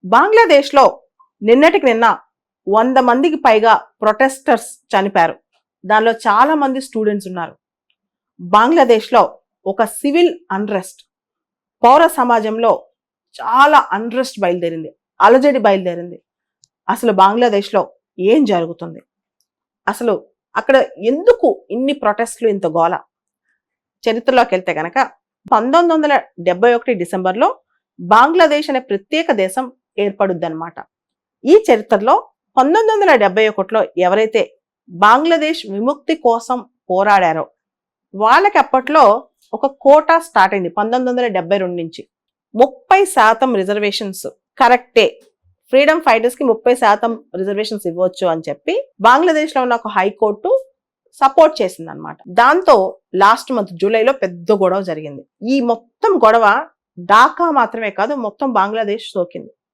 బంగ్లాదేశ్లో నిన్నటికి నిన్న 100 మందికి పైగా ప్రొటెస్టర్స్ చనిపోయారు. దానిలో చాలా మంది స్టూడెంట్స్ ఉన్నారు. బంగ్లాదేశ్లో ఒక సివిల్ అన్రెస్ట్, పౌర సమాజంలో చాలా అన్రెస్ట్ బయలుదేరింది, అలజడి బయలుదేరింది. అసలు బంగ్లాదేశ్లో ఏం జరుగుతుంది, అసలు అక్కడ ఎందుకు ఇన్ని ప్రొటెస్ట్లు, ఇంత గోల? చరిత్రలోకి వెళ్తే కనుక 1971 డిసెంబర్లో బంగ్లాదేశ్ అనే ప్రత్యేక దేశం ఏర్పడుద్ది అనమాట. ఈ చరిత్రలో 1971లో ఎవరైతే బంగ్లాదేశ్ విముక్తి కోసం పోరాడారో వాళ్ళకి అప్పట్లో ఒక కోటా స్టార్ట్ అయింది 1972 నుంచి. 30% రిజర్వేషన్స్ కరెక్టే, ఫ్రీడమ్ ఫైటర్స్ కి 30% రిజర్వేషన్స్ ఇవ్వచ్చు అని చెప్పి బంగ్లాదేశ్ లో ఉన్న ఒక హైకోర్టు సపోర్ట్ చేసింది అనమాట. దాంతో లాస్ట్ మంత్ జూలైలో పెద్ద గొడవ జరిగింది. ఈ మొత్తం గొడవ ఢాకా మాత్రమే కాదు, మొత్తం బంగ్లాదేశ్ సోకింది.